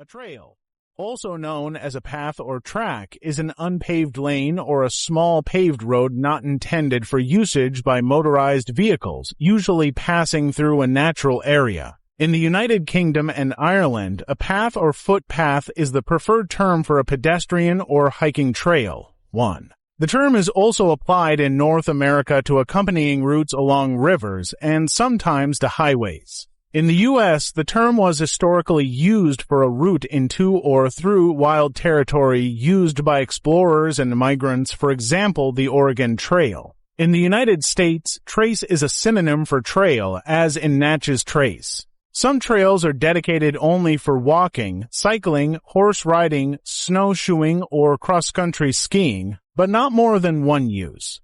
A trail, also known as a path or track, is an unpaved lane or a small paved road not intended for usage by motorized vehicles, usually passing through a natural area. In the United Kingdom and Ireland, a path or footpath is the preferred term for a pedestrian or hiking trail. 1. The term is also applied in North America to accompanying routes along rivers and sometimes to highways. In the U.S., the term was historically used for a route into or through wild territory used by explorers and migrants, for example, the Oregon Trail. In the United States, trace is a synonym for trail, as in Natchez Trace. Some trails are dedicated only for walking, cycling, horse riding, snowshoeing, or cross-country skiing, but not more than one use.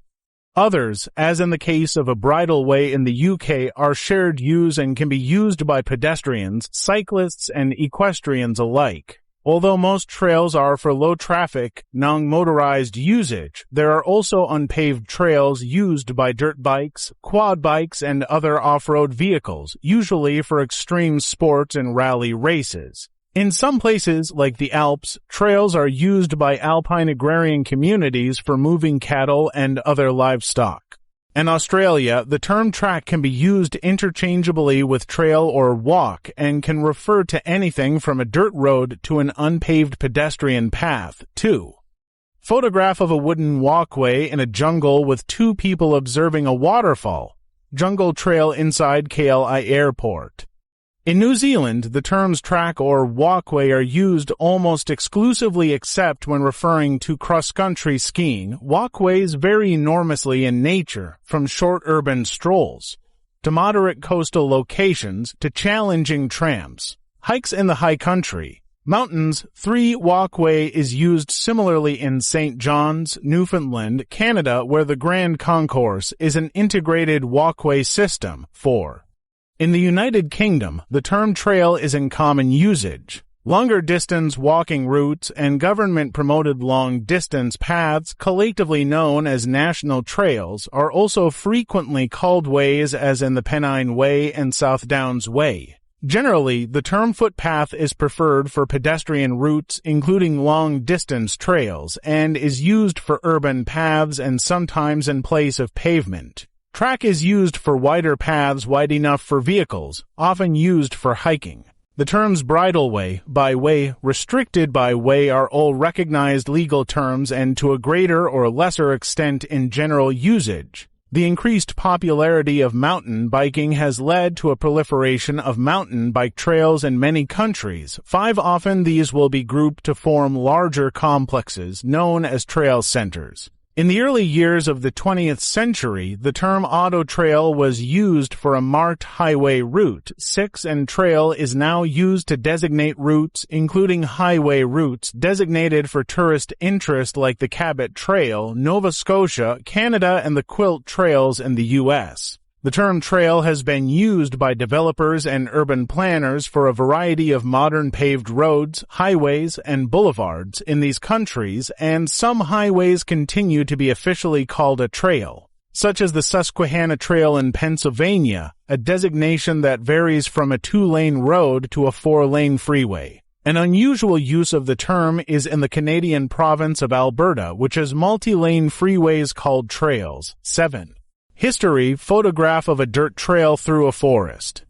Others, as in the case of a bridleway in the UK, are shared use and can be used by pedestrians, cyclists, and equestrians alike. Although most trails are for low-traffic, non-motorized usage, there are also unpaved trails used by dirt bikes, quad bikes, and other off-road vehicles, usually for extreme sports and rally races. In some places, like the Alps, trails are used by alpine agrarian communities for moving cattle and other livestock. In Australia, the term track can be used interchangeably with trail or walk and can refer to anything from a dirt road to an unpaved pedestrian path. 2. Photograph of a wooden walkway in a jungle with two people observing a waterfall. Jungle trail inside KLI Airport. In New Zealand, the terms track or walkway are used almost exclusively except when referring to cross-country skiing. Walkways vary enormously in nature, from short urban strolls to moderate coastal locations to challenging tramps. Hikes in the high country. Mountains, 3 walkway is used similarly in St. John's, Newfoundland, Canada, where the Grand Concourse is an integrated walkway system. 4. In the United Kingdom, the term trail is in common usage. Longer-distance walking routes and government-promoted long-distance paths, collectively known as national trails, are also frequently called ways, as in the Pennine Way and South Downs Way. Generally, the term footpath is preferred for pedestrian routes, including long-distance trails, and is used for urban paths and sometimes in place of pavement. Track is used for wider paths wide enough for vehicles, often used for hiking. The terms bridleway, byway, restricted byway are all recognized legal terms and to a greater or lesser extent in general usage. The increased popularity of mountain biking has led to a proliferation of mountain bike trails in many countries. 5 often these will be grouped to form larger complexes known as trail centers. In the early years of the 20th century, the term auto trail was used for a marked highway route. 6 and trail is now used to designate routes, including highway routes designated for tourist interest like the Cabot Trail, Nova Scotia, Canada, and the Quilt Trails in the U.S. The term trail has been used by developers and urban planners for a variety of modern paved roads, highways, and boulevards in these countries, and some highways continue to be officially called a trail, such as the Susquehanna Trail in Pennsylvania, a designation that varies from a 2-lane road to a 4-lane freeway. An unusual use of the term is in the Canadian province of Alberta, which has multi-lane freeways called trails. 7. History, photograph of a dirt trail through a forest.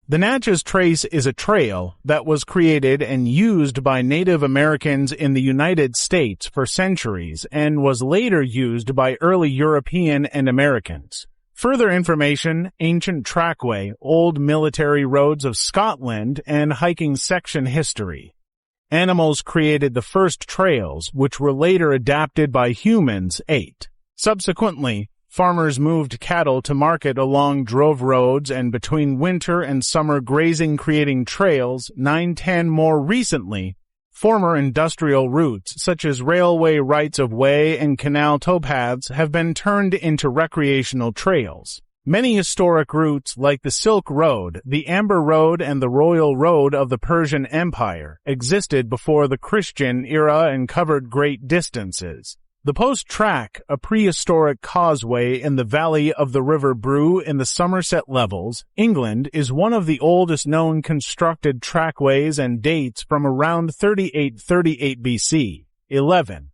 The Natchez Trace is a trail that was created and used by Native Americans in the United States for centuries and was later used by early European and Americans. Further information, ancient trackway, old military roads of Scotland, and hiking section history. Animals created the first trails, which were later adapted by humans. 8. Subsequently, farmers moved cattle to market along drove roads and between winter and summer grazing, creating trails. 9. 10. More recently, former industrial routes such as railway rights of way and canal towpaths have been turned into recreational trails. Many historic routes like the Silk Road, the Amber Road, and the Royal Road of the Persian Empire existed before the Christian era and covered great distances. The Post Track, a prehistoric causeway in the valley of the River Brue in the Somerset Levels, England, is one of the oldest known constructed trackways and dates from around 3838 BC. 11.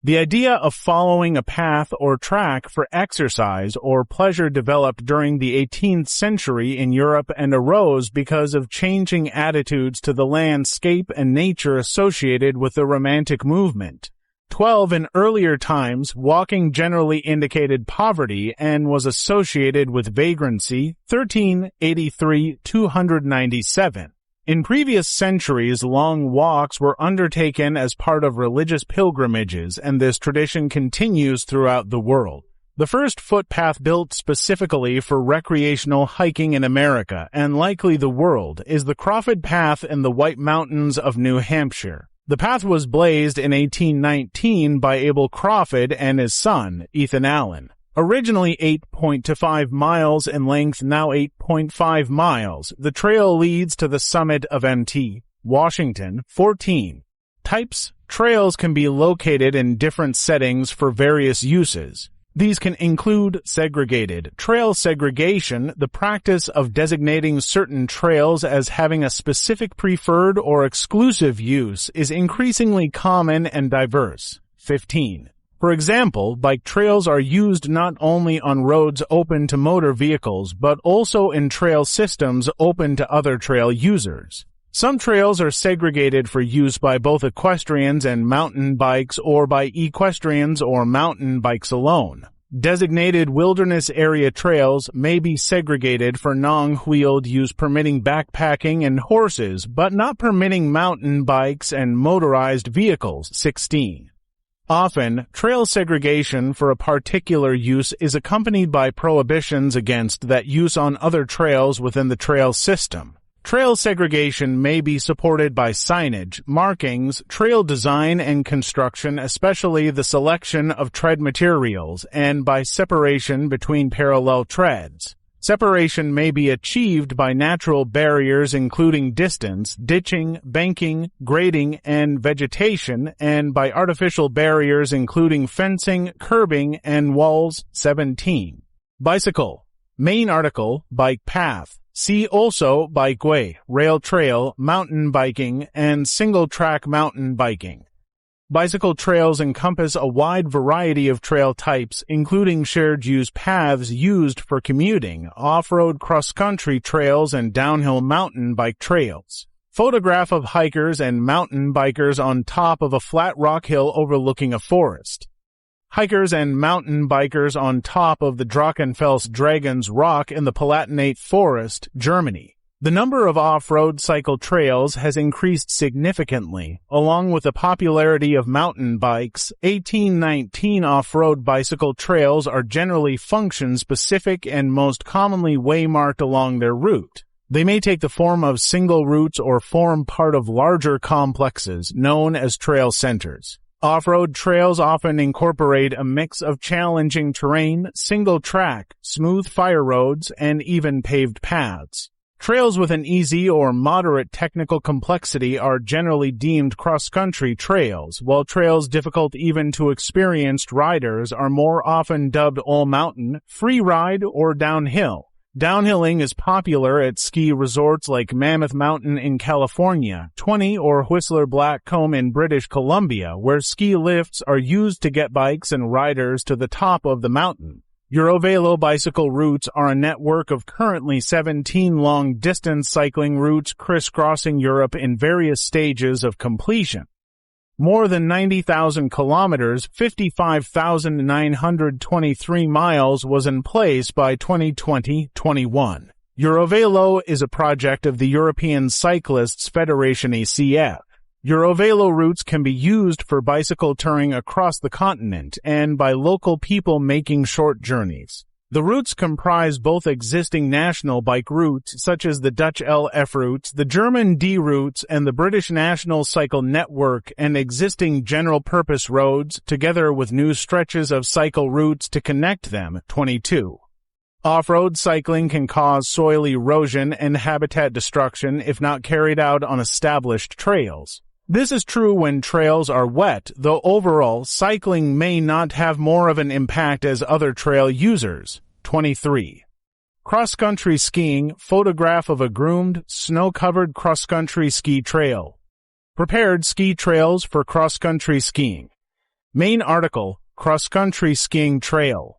The idea of following a path or track for exercise or pleasure developed during the 18th century in Europe and arose because of changing attitudes to the landscape and nature associated with the Romantic movement. 12. In earlier times, walking generally indicated poverty and was associated with vagrancy. 13. 83-297. In previous centuries, long walks were undertaken as part of religious pilgrimages, and this tradition continues throughout the world. The first footpath built specifically for recreational hiking in America, and likely the world, is the Crawford Path in the White Mountains of New Hampshire. The path was blazed in 1819 by Abel Crawford and his son, Ethan Allen. Originally 8.25 miles in length, now 8.5 miles, the trail leads to the summit of Mt. Washington. 14. Types. Trails can be located in different settings for various uses. These can include segregated. Trail segregation, the practice of designating certain trails as having a specific preferred or exclusive use, is increasingly common and diverse. 15. For example, bike trails are used not only on roads open to motor vehicles, but also in trail systems open to other trail users. Some trails are segregated for use by both equestrians and mountain bikes or by equestrians or mountain bikes alone. Designated wilderness area trails may be segregated for non-wheeled use permitting backpacking and horses, but not permitting mountain bikes and motorized vehicles. 16. Often, trail segregation for a particular use is accompanied by prohibitions against that use on other trails within the trail system. Trail segregation may be supported by signage, markings, trail design and construction, especially the selection of tread materials, and by separation between parallel treads. Separation may be achieved by natural barriers including distance, ditching, banking, grading, and vegetation, and by artificial barriers including fencing, curbing, and walls. 17. Bicycle. Main article, bike path. See also bikeway, rail trail, mountain biking, and single-track mountain biking. Bicycle trails encompass a wide variety of trail types, including shared-use paths used for commuting, off-road cross-country trails, and downhill mountain bike trails. Photograph of hikers and mountain bikers on top of a flat rock hill overlooking a forest. Hikers and mountain bikers on top of the Drachenfels Dragon's Rock in the Palatinate Forest, Germany. The number of off-road cycle trails has increased significantly, along with the popularity of mountain bikes. 1819 off-road bicycle trails are generally function-specific and most commonly waymarked along their route. They may take the form of single routes or form part of larger complexes, known as trail centers. Off-road trails often incorporate a mix of challenging terrain, single-track, smooth fire roads, and even paved paths. Trails with an easy or moderate technical complexity are generally deemed cross-country trails, while trails difficult even to experienced riders are more often dubbed all-mountain, free ride, or downhill. Downhilling is popular at ski resorts like Mammoth Mountain in California, 20 or Whistler Blackcomb in British Columbia, where ski lifts are used to get bikes and riders to the top of the mountain. Eurovelo bicycle routes are a network of currently 17 long-distance cycling routes crisscrossing Europe in various stages of completion. More than 90,000 kilometers, 55,923 miles was in place by 2020-21. Eurovelo is a project of the European Cyclists Federation ECF. Eurovelo routes can be used for bicycle touring across the continent and by local people making short journeys. The routes comprise both existing national bike routes, such as the Dutch LF routes, the German D routes, and the British National Cycle Network, and existing general-purpose roads, together with new stretches of cycle routes to connect them. 22. Off-road cycling can cause soil erosion and habitat destruction if not carried out on established trails. This is true when trails are wet, though overall, cycling may not have more of an impact as other trail users. 23. Cross-country skiing, photograph of a groomed, snow-covered cross-country ski trail. Prepared ski trails for cross-country skiing. Main article, cross-country skiing trail.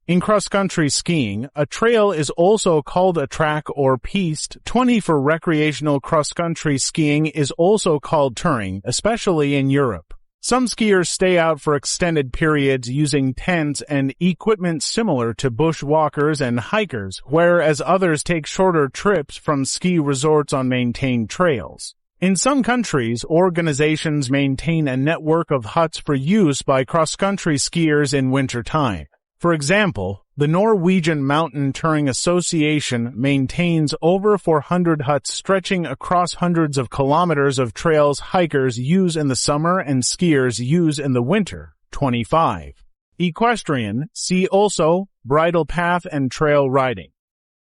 In cross-country skiing, a trail is also called a track or piste. 20 for recreational cross-country skiing is also called touring, especially in Europe. Some skiers stay out for extended periods using tents and equipment similar to bushwalkers and hikers, whereas others take shorter trips from ski resorts on maintained trails. In some countries, organizations maintain a network of huts for use by cross-country skiers in winter time. For example, the Norwegian Mountain Touring Association maintains over 400 huts stretching across hundreds of kilometers of trails hikers use in the summer and skiers use in the winter. 25. Equestrian, see also, bridle path and trail riding.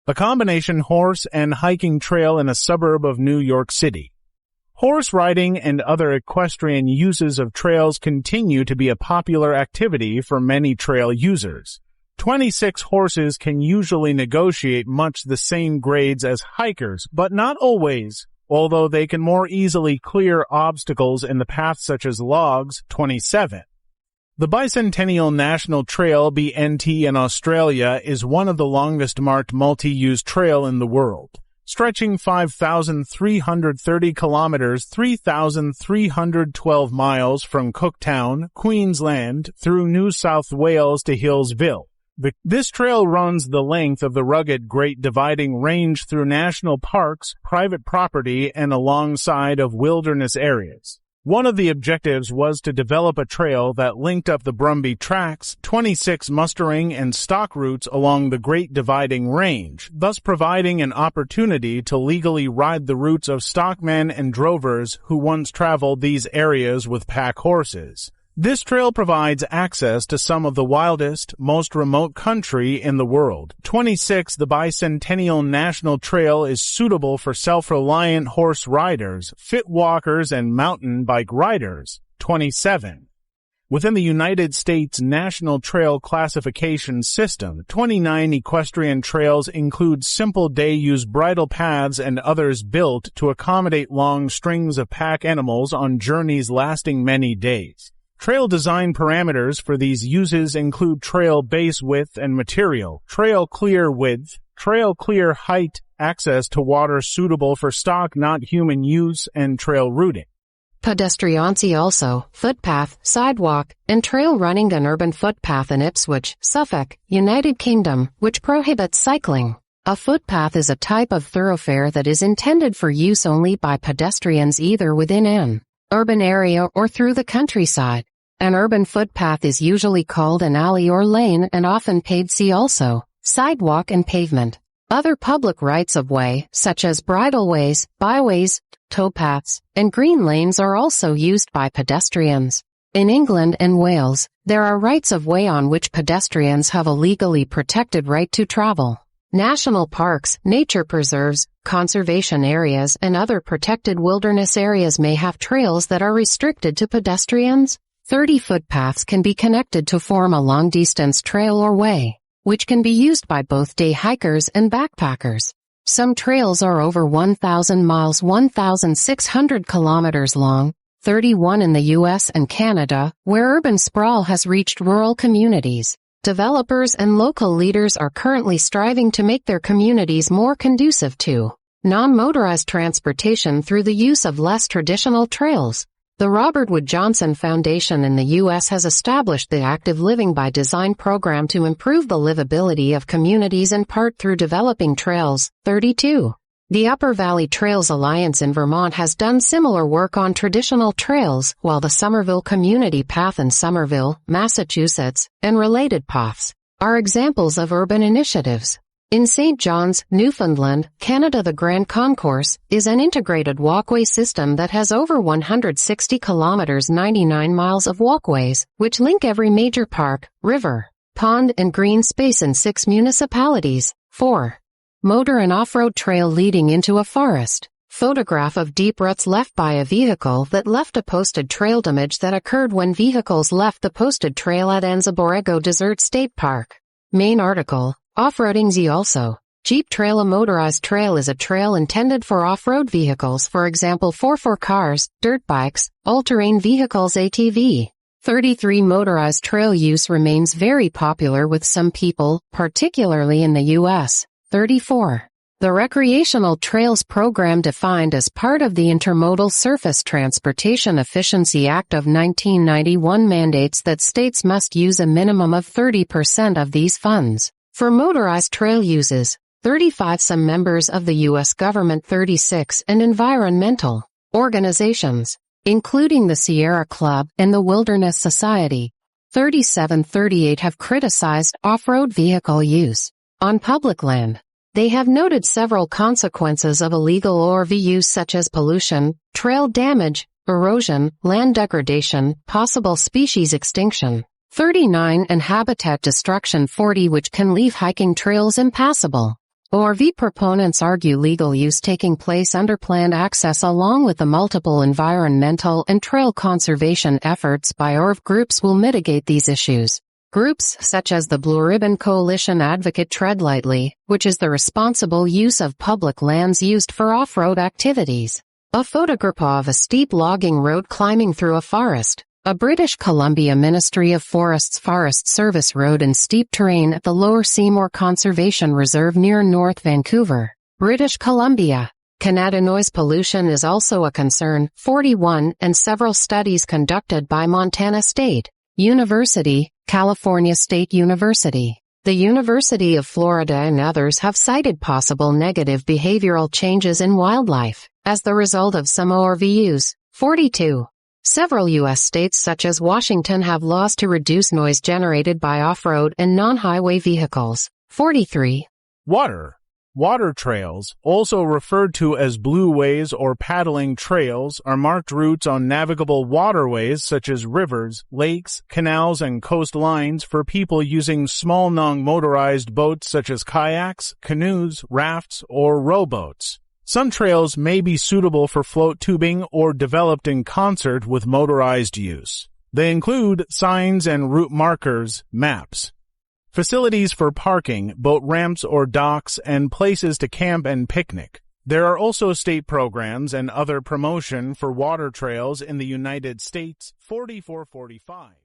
A combination horse and hiking trail in a suburb of New York City. Horse riding and other equestrian uses of trails continue to be a popular activity for many trail users. 26 horses can usually negotiate much the same grades as hikers, but not always, although they can more easily clear obstacles in the path such as logs. 27. The Bicentennial National Trail (BNT) in Australia is one of the longest marked multi-use trail in the world. Stretching 5,330 kilometers, 3,312 miles from Cooktown, Queensland, through New South Wales to Hillsville. This trail runs the length of the rugged Great Dividing Range through national parks, private property, and alongside of wilderness areas. One of the objectives was to develop a trail that linked up the Brumby Tracks, 26 mustering and stock routes along the Great Dividing Range, thus providing an opportunity to legally ride the routes of stockmen and drovers who once traveled these areas with pack horses. This trail provides access to some of the wildest, most remote country in the world. 26. The Bicentennial National Trail is suitable for self-reliant horse riders, fit walkers, and mountain bike riders. 27. Within the United States National Trail Classification System, 29 equestrian trails include simple day-use bridle paths and others built to accommodate long strings of pack animals on journeys lasting many days. Trail design parameters for these uses include trail base width and material, trail clear width, trail clear height, access to water suitable for stock not human use, and trail routing. Pedestrians also, footpath, sidewalk, and trail running an urban footpath in Ipswich, Suffolk, United Kingdom, which prohibits cycling. A footpath is a type of thoroughfare that is intended for use only by pedestrians either within an urban area or through the countryside. An urban footpath is usually called an alley or lane and often paid see also, sidewalk and pavement. Other public rights-of-way, such as bridleways, byways, towpaths, and green lanes are also used by pedestrians. In England and Wales, there are rights-of-way on which pedestrians have a legally protected right to travel. National parks, nature preserves, conservation areas, and other protected wilderness areas may have trails that are restricted to pedestrians. 30 footpaths can be connected to form a long-distance trail or way, which can be used by both day hikers and backpackers. Some trails are over 1,000 miles 1,600 kilometers long, 31 in the U.S. and Canada, where urban sprawl has reached rural communities. Developers and local leaders are currently striving to make their communities more conducive to non-motorized transportation through the use of less traditional trails. The Robert Wood Johnson Foundation in the U.S. has established the Active Living by Design program to improve the livability of communities in part through developing trails. 32. The Upper Valley Trails Alliance in Vermont has done similar work on traditional trails, while the Somerville Community Path in Somerville, Massachusetts, and related paths are examples of urban initiatives. In St. John's, Newfoundland, Canada, the Grand Concourse is an integrated walkway system that has over 160 kilometers 99 miles of walkways, which link every major park, river, pond, and green space in 6 municipalities. 4. Motor and off-road trail leading into a forest. Photograph of deep ruts left by a vehicle that left a posted trail. Damage that occurred when vehicles left the posted trail at Etobicoke Desert State Park. Main article, Off-roading Z. Also, Jeep Trail. A motorized trail is a trail intended for off-road vehicles, for example 4x4 cars, dirt bikes, all-terrain vehicles ATV. 33 Motorized trail use remains very popular with some people, particularly in the U.S. 34. The Recreational Trails Program, defined as part of the Intermodal Surface Transportation Efficiency Act of 1991, mandates that states must use a minimum of 30% of these funds for motorized trail uses. 35 Some members of the U.S. government. 36 And environmental organizations, including the Sierra Club and the Wilderness Society. 37 38 have criticized off-road vehicle use on public land. They have noted several consequences of illegal ORV use, such as pollution, trail damage, erosion, land degradation, possible species extinction. 39 And habitat destruction. 40 Which can leave hiking trails impassable. ORV proponents argue legal use taking place under planned access, along with the multiple environmental and trail conservation efforts by ORV groups, will mitigate these issues. Groups such as the Blue Ribbon Coalition advocate tread lightly, which is the responsible use of public lands used for off-road activities. A photograph of a steep logging road climbing through a forest. A British Columbia Ministry of Forests Forest Service road in steep terrain at the Lower Seymour Conservation Reserve near North Vancouver, British Columbia. Canada. Noise pollution is also a concern. 41 And several studies conducted by Montana State University, California State University, the University of Florida and others have cited possible negative behavioral changes in wildlife as the result of some ORV use. 42. Several U.S. states such as Washington have laws to reduce noise generated by off-road and non-highway vehicles. 43. Water trails, also referred to as blueways or paddling trails, are marked routes on navigable waterways such as rivers, lakes, canals, and coastlines for people using small non-motorized boats such as kayaks, canoes, rafts, or rowboats. Some trails may be suitable for float tubing or developed in concert with motorized use. They include signs and route markers, maps, facilities for parking, boat ramps or docks, and places to camp and picnic. There are also state programs and other promotion for water trails in the United States. 4445.